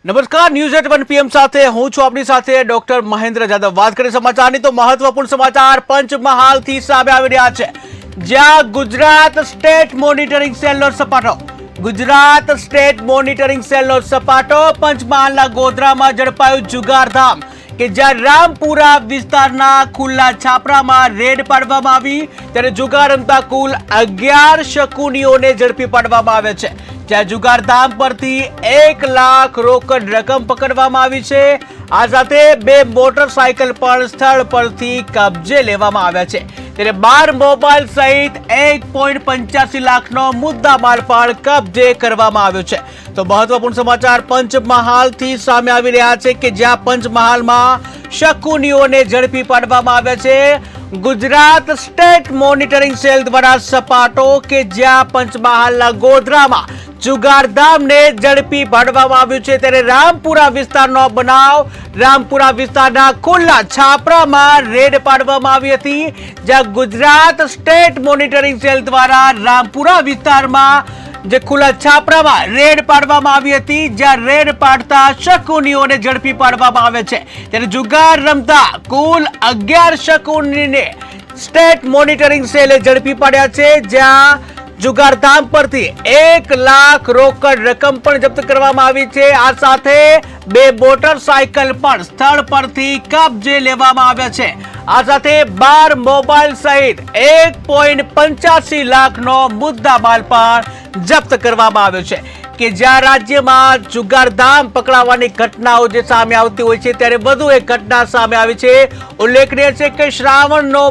નમસ્કાર, news at 1 PM સાથે હું છું આપની સાથે ડોક્ટર મહેન્દ્ર જાદવ। વાત કરીએ સમાચારની તો મહત્વપૂર્ણ સમાચાર પંચમહાલથી સામે આવી રહ્યા છે, જ્યાં ગુજરાત સ્ટેટ મોનિટરિંગ સેલનો સપાટો પંચમહાલના ગોધરામાં ઝડપાયું જુગારધામ કે જ્યાં રામપુરા વિસ્તારના ખુલ્લા છાપરામાં રેડ પાડવામાં આવી, ત્યારે જુગાર રમતા કુલ 11 શકુનીઓને ઝડપી પાડવામાં આવ્યા છે, જ્યાં જુગારધામ પરથી 1 લાખ રોકડ રકમ પકડવામાં આવી છે। આ સાથે 2 મોટરસાયકલ પણ સ્થળ પરથી કબજે લેવામાં આવ્યા છે, ત્યારે 12 મોબાઈલ સહિત 1.85 લાખનો મુદ્દામાલ પણ કબજે કરવામાં આવ્યો છે। તો મહત્વપૂર્ણ સમાચાર પંચમહાલથી સામે આવી રહ્યા છે કે જ્યાં પંચમહાલમાં શકુનીઓને ઝડપી પાડવામાં આવ્યા છે। ગુજરાત સ્ટેટ મોનિટરિંગ સેલ દ્વારા સપાટો કે જ્યાં પંચમહાલના ગોધરામાં જુગારધામને ઝડપી પાડવામાં આવ્યું છે, ત્યારે રામપુરા વિસ્તારનો બનાવ, રામપુરા વિસ્તારના ખુલ્લા છાપરામાં રેડ પાડવામાં આવી હતી, જ્યાં ગુજરાત સ્ટેટ મોનિટરિંગ સેલ દ્વારા રામપુરા વિસ્તારમાં જે ખુલ્લા છાપરામાં રેડ પાડવામાં આવી હતી, જ્યાં રેડ પાડતા શકુનીઓને ઝડપી પાડવામાં આવે છે, ત્યારે જુગાર રમતા કુલ 11 શકુનીને સ્ટેટ મોનિટરિંગ સેલે ઝડપી પાડ્યા છે, જ્યાં જુગારધામ પરથી 1 લાખ રોકડ રકમ પણ જપ્ત કરવામાં આવી છે। આ સાથે 2 મોટરસાયકલ પણ સ્થળ પરથી કબજે લેવામાં આવ્યા છે। આ સાથે 12 મોબાઈલ સહિત 1.85 લાખનો મુદ્દામાલ પણ જપ્ત કરવામાં આવ્યો છે, કે જ્યાં રાજ્યમાં જુગારધામ પકડાવવાની ઘટનાઓ જે સામે આવતી હોય છે, ત્યારે વધુ એક ઘટના સામે આવી છે। ઉલ્લેખનીય છે કે શ્રાવણનો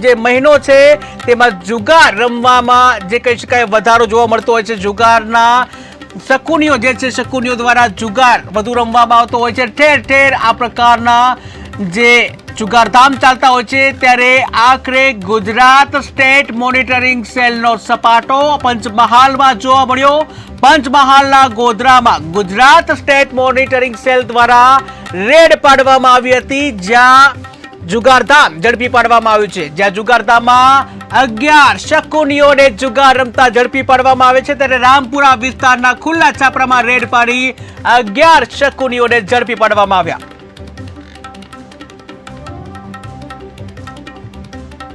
જે મહિનો છે તેમાં જુગાર રમવામાં જે કહી શકાય વધારો જોવા મળતો હોય છે। જુગારના શકુનીઓ જે છે, શકુનીઓ દ્વારા જુગાર વધુ રમવામાં આવતો હોય છે। ઠેર ઠેર આ પ્રકારના જે જુગારધામ ચાલતા હોય છે, ત્યારે આખરે ગુજરાત સ્ટેટ મોનિટરિંગ સેલનો સપાટો પંચમહાલમાં જોવા મળ્યો। પંચમહાલના ગોધરામાં ગુજરાત સ્ટેટ મોનિટરિંગ સેલ દ્વારા રેડ પાડવામાં આવી હતી, જ્યાં જુગારધામ ઝડપી પાડવામાં આવ્યું છે, જ્યાં જુગારધામમાં 11 શકુનીઓને જુગાર રમતા ઝડપી પાડવામાં આવે છે, ત્યારે રામપુરા વિસ્તારના ખુલ્લા છાપરામાં રેડ પાડી 11 શકુનીઓને ઝડપી પાડવામાં આવ્યા।